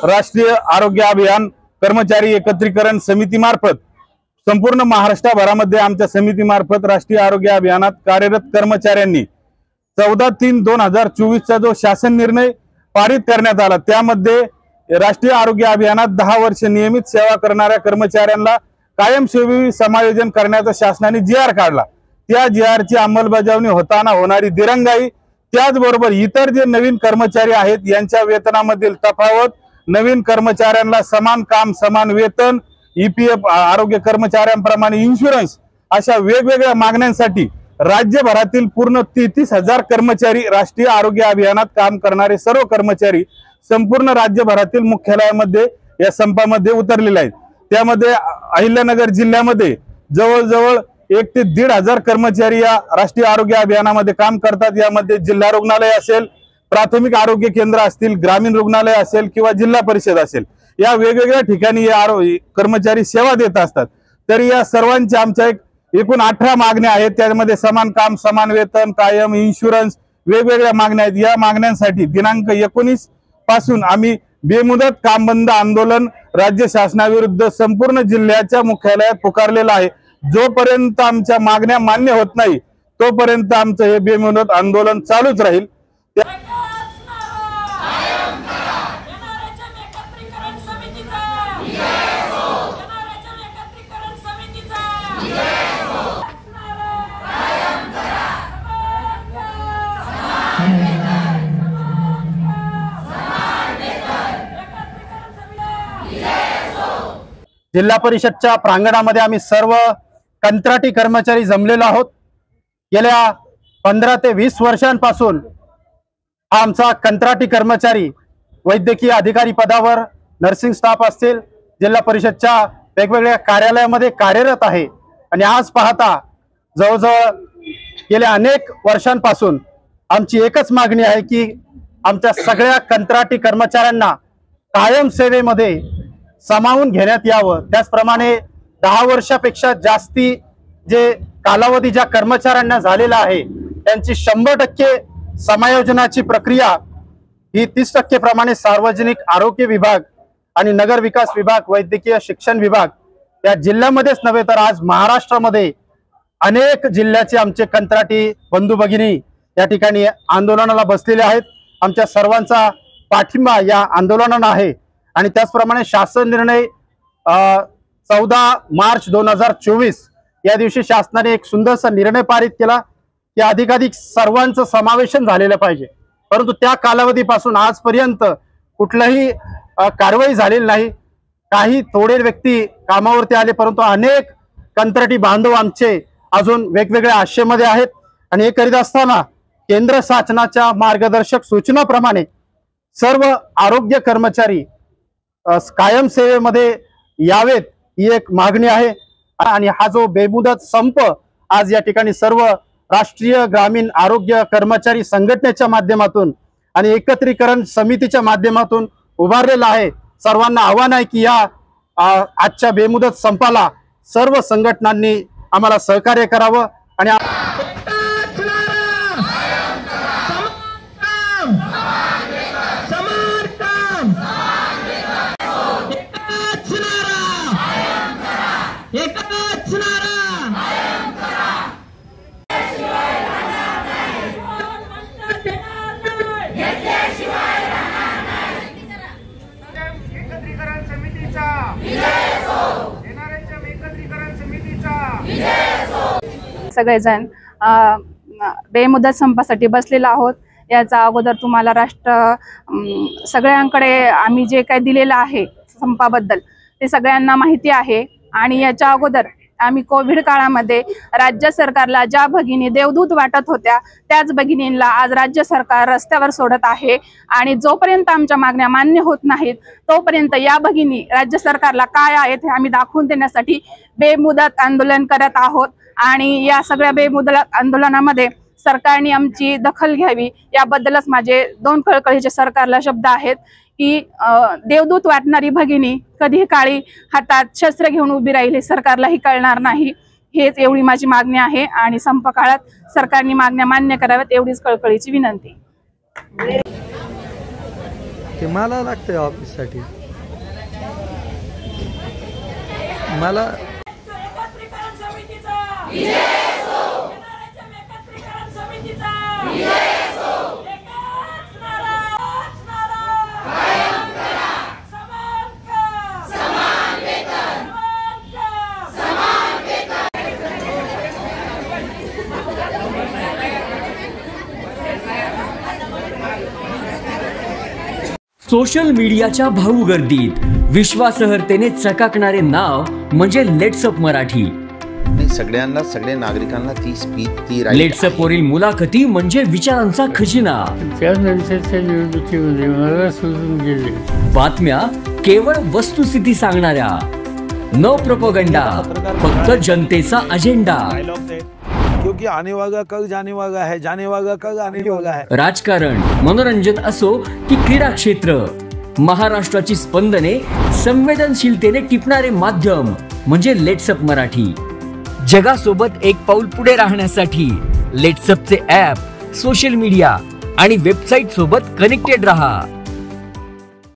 राष्ट्रीय आरोग्य अभियान कर्मचारी एकत्रीकरण समितीमार्फत संपूर्ण महाराष्ट्रभरामध्ये आमच्या समितीमार्फत राष्ट्रीय आरोग्य अभियानात कार्यरत कर्मचाऱ्यांनी 14/3/2024 चा जो शासन निर्णय पारित करण्यात आला त्यामध्ये राष्ट्रीय आरोग्य अभियानात 10 वर्ष नियमित सेवा करणाऱ्या कर्मचाऱ्यांना कायमस्वरूपी समायोजन करण्याचा शासनाने जी.आर. काढला। त्या जी.आर.ची अंमलबजावणी होताना होणारी दिरंगाई, त्याचबरोबर इतर जे नवीन कर्मचारी आहेत यांच्या वेतनामधील तफावत, नवीन कर्मचाऱ्यांना समान काम समान वेतन, EPF आरोग्य कर्मचाऱ्यांप्रमाणे इन्शुरन्स अशा वेगवेगळ्या मागण्यांसाठी राज्यभरातील पूर्ण 33,000 कर्मचारी राष्ट्रीय आरोग्य अभियानात काम करणारे सर्व कर्मचारी संपूर्ण राज्यभरातील मुख्यालयामध्ये या संपामध्ये उतरलेले आहेत। त्यामध्ये अहिल्यानगर जिल्ह्यामध्ये जवळजवळ 1 ते 1,500 कर्मचारी या राष्ट्रीय आरोग्य अभियानामध्ये काम करतात। यामध्ये जिल्हा रुग्णालय असेल, प्राथमिक आरोग्य केंद्र असतील, ग्रामीण रुग्णालय असेल किंवा जिल्हा परिषद असेल, या वेगवेगळ्या ठिकाणी या कर्मचारी सेवा देत असतात। तरी या सर्वांच्या आमच्या एकूण 18 मागण्या आहेत। त्यामध्ये समान काम समान वेतन, कायम इन्शुरन्स, वेगवेगळ्या मागण्या आहेत। या मागण्यांसाठी दिनांक 19 पासून आम्ही बेमुदत काम बंद आंदोलन राज्य शासनाविरुद्ध संपूर्ण जिल्ह्याच्या मुख्यालयात पुकारलेलं आहे। जोपर्यंत आमच्या मागण्या मान्य होत नाही तोपर्यंत आमचं हे बेमुदत आंदोलन चालूच राहील। जिल्हा परिषदच्या प्रांगणामध्ये आम्ही सर्व कंत्राटी कर्मचारी जमलेलो आहोत। गेल्या 15 ते 20 वर्षांपासून हा आमचा कंत्राटी कर्मचारी वैद्यकीय अधिकारी पदावर, नर्सिंग स्टाफ असतील, जिल्हा परिषदच्या वेगवेगळ्या कार्यालयामध्ये कार्यरत आहे। आणि आज पाहता जवळजवळ गेल्या अनेक वर्षांपासून आमची एकच मागणी आहे की आमच्या सगळ्या कंत्राटी कर्मचाऱ्यांना कायम सेवेमध्ये सामावून घेण्यात यावं। त्याचप्रमाणे 10 वर्षापेक्षा जास्ती जे कालावधी ज्या कर्मचाऱ्यांना झालेला आहे त्यांची 100% समायोजनाची प्रक्रिया ही 30% प्रमाणे सार्वजनिक आरोग्य विभाग आणि नगर विकास विभाग, वैद्यकीय शिक्षण विभाग या जिल्ह्यामध्येच नव्हे तर आज महाराष्ट्रामध्ये अनेक जिल्ह्याचे आमचे कंत्राटी बंधू भगिनी या ठिकाणी आंदोलनाला बसलेले आहेत। आमच्या सर्वांचा पाठिंबा या आंदोलनाला आहे। आणि त्याचप्रमाणे शासन निर्णय 14 मार्च 2024 या दिवशी शासनाने एक सुंदरसा निर्णय पारित केला की अधिकाधिक सर्वांचं समावेशन झालेलं पाहिजे। परंतु त्या कालावधीपासून आजपर्यंत कुठलाही कारवाई झालेली नाही। काही थोडे व्यक्ती कामावरती आले, परंतु अनेक कंत्राटी बांधव आमचे अजून वेगवेगळ्या आशेमध्ये आहेत। आणि हे करीत असताना केंद्र शासनाच्या मार्गदर्शक सूचनाप्रमाणे सर्व आरोग्य कर्मचारी कायम सेवेमध्ये यावेत ही एक मागणी आहे। आणि हा जो बेमुदत संप आज या ठिकाणी सर्व राष्ट्रीय ग्रामीण आरोग्य कर्मचारी संघटनेच्या माध्यमातून आणि एकत्रीकरण समितीच्या माध्यमातून उभारलेला आहे। सर्वांना आव्हान आहे की या आजच्या बेमुदत संपाला सर्व संघटनांनी आम्हाला सहकार्य करावं। आणि सगळेजण बेमुदत संपासाठी बसलेला आहोत। याचा अगोदर तुम्हाला सगळ्यांकडे आम्ही जे काही दिलेलं आहे संपाबद्दल ते सगळ्यांना माहिती आहे। आणि याच्या अगोदर आम्ही कोविड काळामध्ये राज्य सरकारला ज्या भगिनी देवदूत वाटत होत्या त्याच भगिनींना आज राज्य सरकार रस्त्यावर सोडत आहे। आणि जोपर्यंत आमच्या मागण्या मान्य होत नाहीत तोपर्यंत या भगिनी राज्य सरकारला काय आहेत हे आम्ही दाखवून देण्यासाठी बेमुदत आंदोलन करत आहोत। आणि या सगळ्या बेमुदत आंदोलनामध्ये सरकारने आमची दखल घ्यावी याबद्दलच माझे 2 कळकळीचे सरकारला शब्द आहेत की देवदूत वाटणारी भगिनी कधी काळी हातात शस्त्र घेऊन उभी राहील हे सरकारलाही कळणार नाही। हेच एवढी माझी मागणी आहे आणि संप काळात सरकारने मागण्या मान्य कराव्यात एवढीच कळकळीची विनंती। लागते, मला लागते ऑफिससाठी. मला सोशल मीडियाच्या भाऊ गर्दीत विश्वासार्हतेने चकाकणारे नाव म्हणजे लेट्सअप मराठी. सगळ्यांना, सगळ्या नागरिकांना ती स्पीच, ती लेट्सअप वरील मुलाखती म्हणजे विचारांचा खजिना. त्यानंतरच्या निवडणुकीमध्ये मला सोडून गेले. बातम्या केवळ वस्तुस्थिती सांगणाऱ्या, न प्रोपगंडा, फक्त जनतेचा अजेंडा. क्योंकि आने वाला कल जाने वाला है, जाने वाला कल आने वाला है. राजकारण, मनोरंजन असो की क्रीडा क्षेत्र, महाराष्ट्राची स्पंदने संवेदनशीलतेने टिपणारे माध्यम म्हणजे लेट्सअप मराठी. जगासोबत एक पाऊल पुढे राहण्यासाठी लेट्सअपचे ॲप, सोशल मीडिया आणि वेबसाईट सोबत कनेक्टेड रहा.